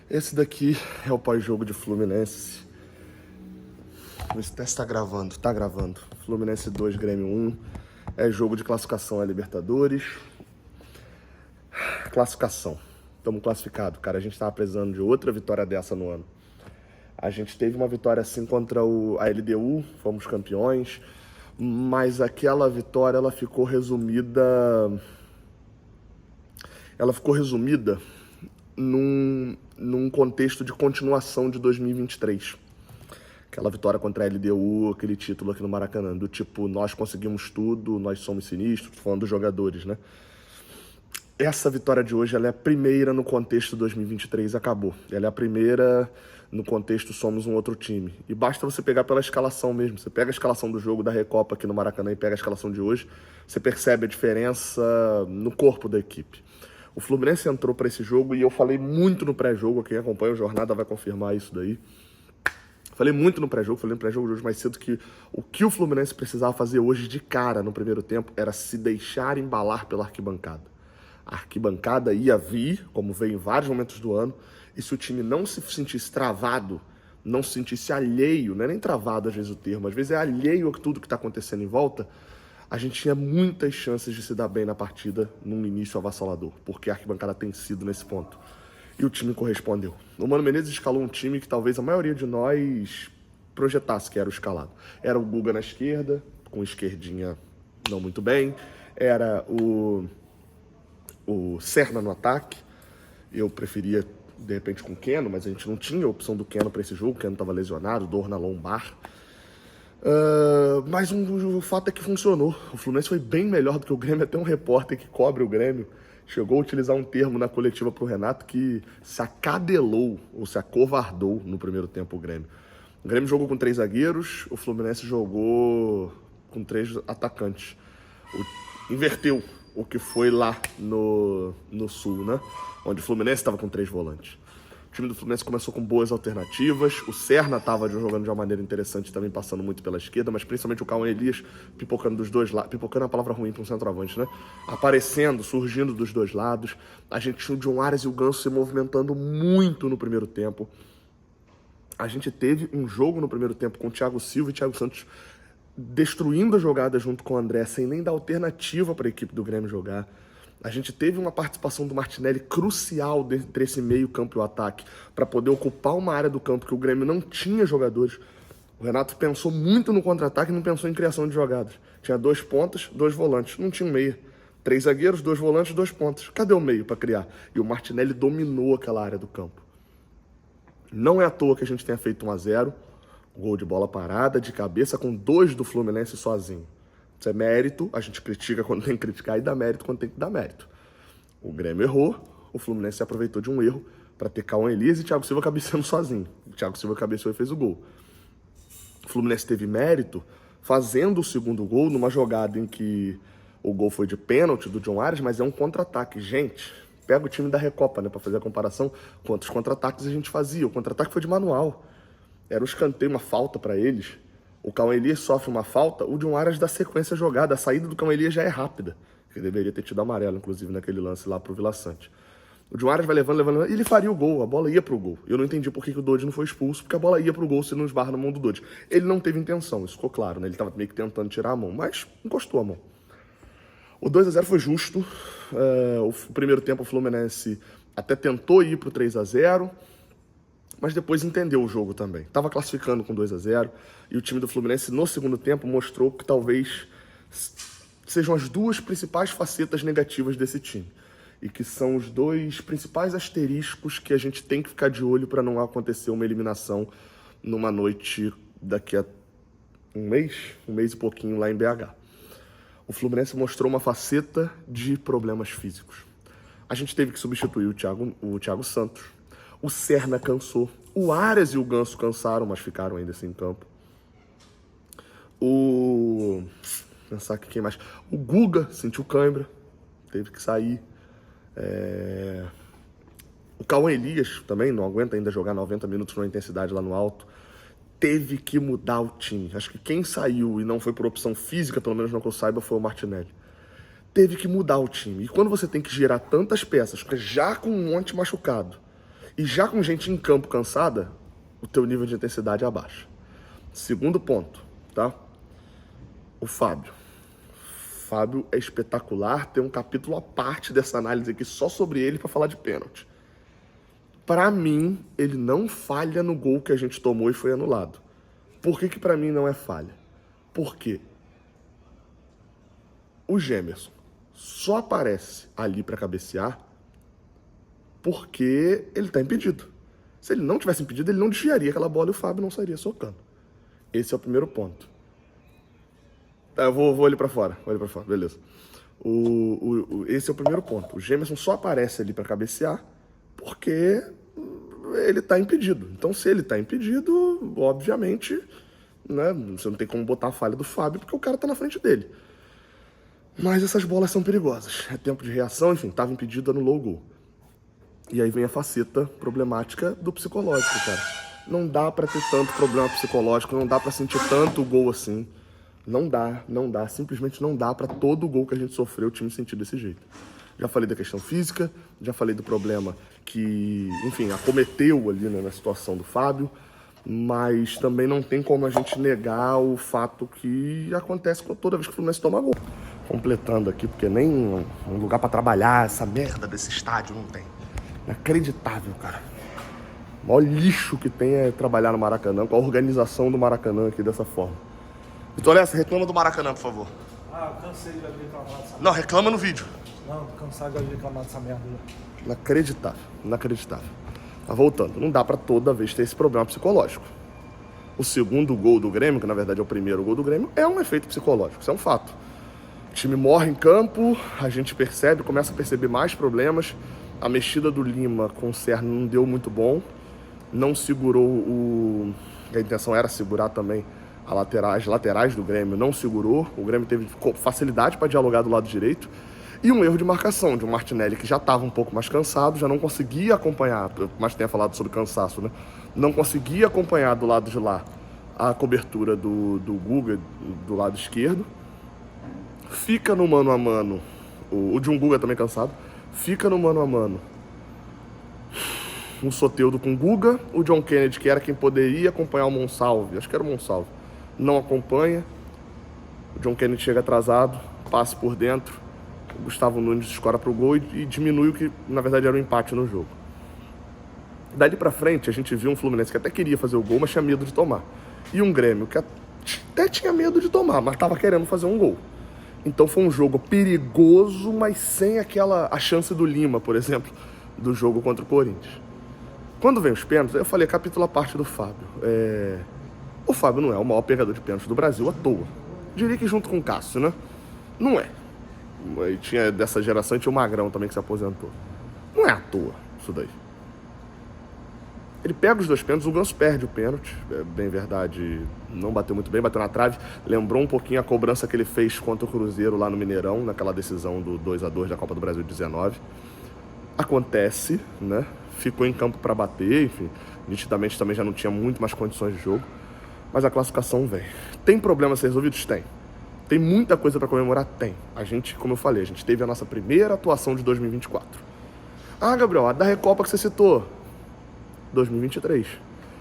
Esse daqui é o pós-jogo de Fluminense. Esse teste tá gravando, tá gravando. Fluminense 2, Grêmio 1. É jogo de classificação a Libertadores. Classificação. Estamos classificados, cara. A gente tava precisando de outra vitória dessa no ano. A gente teve uma vitória assim contra a LDU, fomos campeões, mas aquela vitória ela ficou resumida num contexto de continuação de 2023. Aquela vitória contra a LDU, aquele título aqui no Maracanã, do tipo, nós conseguimos tudo, nós somos sinistros, falando dos jogadores, né? Essa vitória de hoje, ela é a primeira no contexto 2023, acabou. Ela é a primeira no contexto somos um outro time. E basta você pegar pela escalação mesmo. Você pega a escalação do jogo da Recopa aqui no Maracanã e pega a escalação de hoje, você percebe a diferença no corpo da equipe. O Fluminense entrou para esse jogo e eu falei muito no pré-jogo, quem acompanha o Jornada vai confirmar isso daí. Falei muito no pré-jogo, falei no pré-jogo de hoje mais cedo que o Fluminense precisava fazer hoje de cara no primeiro tempo era se deixar embalar pela arquibancada. A arquibancada ia vir, como veio em vários momentos do ano, e se o time não se sentisse travado, não se sentisse alheio, não é nem travado às vezes o termo, às vezes é alheio a tudo que está acontecendo em volta, a gente tinha muitas chances de se dar bem na partida num início avassalador, porque a arquibancada tem sido nesse ponto. E o time correspondeu. O Mano Menezes escalou um time que talvez a maioria de nós projetasse que era o escalado. Era o Guga na esquerda, com esquerdinha não muito bem, era o Serna no ataque. Eu preferia, de repente, com o Keno, mas a gente não tinha a opção do Keno para esse jogo. O Keno estava lesionado, dor na lombar. Mas o fato é que funcionou. O Fluminense foi bem melhor do que o Grêmio. Até um repórter que cobre o Grêmio chegou a utilizar um termo na coletiva para o Renato que se acadelou, ou se acovardou no primeiro tempo o Grêmio. O Grêmio jogou com 3 zagueiros, o Fluminense jogou com 3 atacantes. Inverteu o que foi lá no Sul, né? Onde o Fluminense estava com 3 volantes. O time do Fluminense começou com boas alternativas. O Serna estava jogando de uma maneira interessante, também passando muito pela esquerda, mas principalmente o Cauã Elias pipocando dos dois lados. Pipocando é a palavra ruim para um centroavante, né? Aparecendo, surgindo dos dois lados. A gente tinha o John Arias e o Ganso se movimentando muito no primeiro tempo. A gente teve um jogo no primeiro tempo com o Thiago Silva e Thiago Santos destruindo a jogada junto com o André, sem nem dar alternativa para a equipe do Grêmio jogar. A gente teve uma participação do Martinelli crucial entre esse meio campo e o ataque, para poder ocupar uma área do campo que o Grêmio não tinha jogadores. O Renato pensou muito no contra-ataque e não pensou em criação de jogadas. Tinha 2 pontas, 2 volantes, não tinha um meia. 3 zagueiros, 2 volantes, 2 pontas. Cadê o meio para criar? E o Martinelli dominou aquela área do campo. Não é à toa que a gente tenha feito 1-0, gol de bola parada, de cabeça, com 2 do Fluminense sozinho. Isso é mérito, a gente critica quando tem que criticar e dá mérito quando tem que dar mérito. O Grêmio errou, o Fluminense se aproveitou de um erro para ter Cauã Elias e Thiago Silva cabeceando sozinho. O Thiago Silva cabeceou e fez o gol. O Fluminense teve mérito fazendo o segundo gol numa jogada em que o gol foi de pênalti do John Arias, mas é um contra-ataque. Gente, pega o time da Recopa, né, para fazer a comparação, quantos contra-ataques a gente fazia. O contra-ataque foi de manual. Era o escanteio, uma falta para eles. O Cauã Elias sofre uma falta, o John Arias dá sequência à jogada. A saída do Cauã Elias já é rápida. Ele deveria ter tido amarelo, inclusive, naquele lance lá pro Vila Sante. O John Arias vai levando, e ele faria o gol, a bola ia pro gol. Eu não entendi por que o Dodge não foi expulso, porque a bola ia pro gol se não esbarra na mão do Dodge. Ele não teve intenção, isso ficou claro, né? Ele tava meio que tentando tirar a mão, mas encostou a mão. O 2-0 foi justo. O primeiro tempo o Fluminense até tentou ir pro 3-0, mas depois entendeu o jogo também. Estava classificando com 2-0 e o time do Fluminense no segundo tempo mostrou que talvez sejam as 2 principais facetas negativas desse time e que são os 2 principais asteriscos que a gente tem que ficar de olho para não acontecer uma eliminação numa noite daqui a um mês e pouquinho lá em BH. O Fluminense mostrou uma faceta de problemas físicos. A gente teve que substituir o Thiago Santos. O Serna cansou. O Arias e o Ganso cansaram, mas ficaram ainda assim em campo. Pensar aqui quem mais. O Guga sentiu cãibra, teve que sair. O Cauã Elias também não aguenta ainda jogar 90 minutos numa intensidade lá no alto. Teve que mudar o time. Acho que quem saiu e não foi por opção física, pelo menos não que eu saiba, foi o Martinelli. Teve que mudar o time. E quando você tem que girar tantas peças, já com um monte machucado, E já com gente em campo cansada, o teu nível de intensidade abaixa. Segundo ponto, tá? O Fábio. Fábio é espetacular, tem um capítulo à parte dessa análise aqui só sobre ele para falar de pênalti. Para mim, ele não falha no gol que a gente tomou e foi anulado. Por que para mim não é falha? Porque o Gemerson só aparece ali para cabecear porque ele tá impedido. Se ele não tivesse impedido, ele não desviaria aquela bola e o Fábio não sairia socando. Esse é o primeiro ponto. Eu vou ali pra fora, beleza. Esse é o primeiro ponto. O Gemerson só aparece ali pra cabecear porque ele tá impedido. Então, se ele tá impedido, obviamente, né, você não tem como botar a falha do Fábio porque o cara tá na frente dele. Mas essas bolas são perigosas. É tempo de reação, enfim, tava impedido, anulou o gol. E aí vem a faceta problemática do psicológico, cara. Não dá pra ter tanto problema psicológico, não dá pra sentir tanto gol assim. Não dá, simplesmente não dá pra todo gol que a gente sofreu o time sentir desse jeito. Já falei da questão física, já falei do problema que, enfim, acometeu ali, né, na situação do Fábio, mas também não tem como a gente negar o fato que acontece toda vez que o Fluminense toma gol. Completando aqui, porque nem um lugar pra trabalhar, essa merda desse estádio não tem. Inacreditável, cara. O maior lixo que tem é trabalhar no Maracanã, com a organização do Maracanã aqui dessa forma. Vitor Lessa, reclama do Maracanã, por favor. Ah, eu cansei de reclamar dessa merda. Não, reclama no vídeo. Não, tô cansado de reclamar dessa merda. Inacreditável. Mas voltando, não dá pra toda vez ter esse problema psicológico. O segundo gol do Grêmio, que na verdade é o primeiro gol do Grêmio, é um efeito psicológico, isso é um fato. O time morre em campo, a gente começa a perceber mais problemas. A mexida do Lima com o Serna não deu muito bom. Não segurou a intenção era segurar também as laterais do Grêmio, não segurou. O Grêmio teve facilidade para dialogar do lado direito. E um erro de marcação de um Martinelli que já estava um pouco mais cansado, já não conseguia acompanhar, mas tenha falado sobre cansaço, né? Não conseguia acompanhar do lado de lá a cobertura do Guga do lado esquerdo. Fica no mano a mano, o John Guga também cansado, fica no mano a mano um Soteldo com o Guga, o John Kennedy, que era quem poderia acompanhar o Monsalve, acho que era o Monsalve, não acompanha, o John Kennedy chega atrasado, passe por dentro, o Gustavo Nunes escora pro gol e diminui o que na verdade era um empate no jogo. Dali pra frente a gente viu um Fluminense que até queria fazer o gol, mas tinha medo de tomar, e um Grêmio que até tinha medo de tomar, mas tava querendo fazer um gol. Então foi um jogo perigoso, mas sem a chance do Lima, por exemplo, do jogo contra o Corinthians. Quando vem os pênaltis, eu falei, capítulo à parte do Fábio. O Fábio não é o maior pegador de pênaltis do Brasil à toa. Diria que junto com o Cássio, né? Não é. E tinha dessa geração, tinha o Magrão também que se aposentou. Não é à toa isso daí. Ele pega os dois pênaltis, o Ganso perde o pênalti, é bem verdade, não bateu muito bem, bateu na trave, lembrou um pouquinho a cobrança que ele fez contra o Cruzeiro lá no Mineirão, naquela decisão do 2-2 da Copa do Brasil de 19. Acontece, né? Ficou em campo para bater, enfim, nitidamente também já não tinha muito mais condições de jogo, mas a classificação vem. Tem problemas a ser resolvidos? Tem. Tem muita coisa para comemorar? Tem. A gente, como eu falei, a gente teve a nossa primeira atuação de 2024. Ah, Gabriel, a da Recopa que você citou, 2023.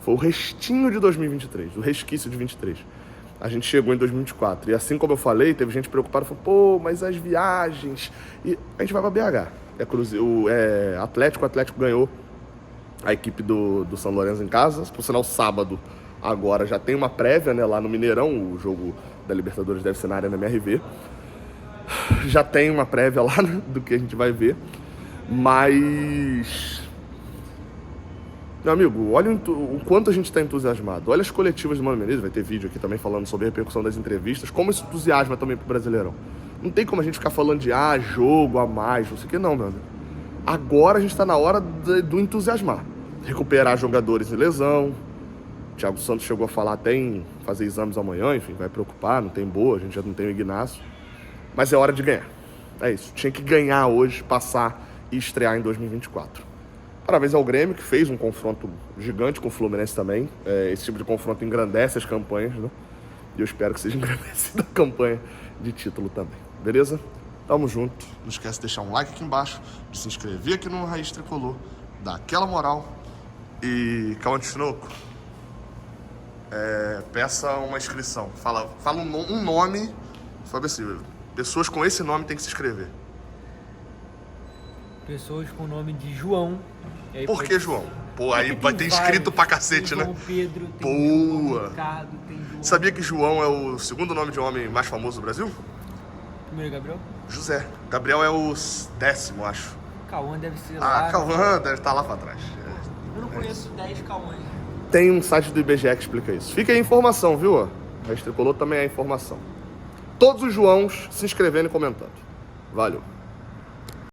Foi o restinho de 2023, o resquício de 23. A gente chegou em 2024. E assim como eu falei, teve gente preocupada, falou, pô, mas as viagens... E a gente vai pra BH. O Atlético ganhou a equipe do São Lourenço em casa. Por sinal, sábado agora já tem uma prévia, né, lá no Mineirão. O jogo da Libertadores deve ser na Arena MRV. Já tem uma prévia lá, né, do que a gente vai ver. Mas... Meu amigo, olha o quanto a gente está entusiasmado. Olha as coletivas do Mano Menezes, vai ter vídeo aqui também falando sobre a repercussão das entrevistas, como isso entusiasma também pro Brasileirão. Não tem como a gente ficar falando de jogo a mais, não sei o que não, meu amigo. Agora a gente está na hora do entusiasmar. Recuperar jogadores em lesão. O Thiago Santos chegou a falar até em fazer exames amanhã, enfim, vai preocupar, não tem boa, a gente já não tem o Ignacio. Mas é hora de ganhar. É isso, tinha que ganhar hoje, passar e estrear em 2024. Parabéns ao Grêmio, que fez um confronto gigante com o Fluminense também. Esse tipo de confronto engrandece as campanhas, né? E eu espero que seja engrandecida a campanha de título também. Beleza? Tamo junto. Não esquece de deixar um like aqui embaixo, de se inscrever aqui no Raiz Tricolor, dar aquela moral E Cauã Tinoco, peça uma inscrição. Fala um nome, sabe assim, pessoas com esse nome tem que se inscrever. Pessoas com o nome de João. E aí Por que João? Pô, aí vai ter inscrito pra cacete, tem né? João Pedro, tem Boa! João Ricardo, tem João... Sabia que João é o segundo nome de homem mais famoso do Brasil? Primeiro Gabriel? José. Gabriel é o 10º, acho. Cauã deve ser lá. Cauã deve estar lá pra trás. Eu não conheço 10 Cauãs. Tem um site do IBGE que explica isso. Fica aí a informação, viu? A Tricolor também é informação. Todos os Joãos se inscrevendo e comentando. Valeu.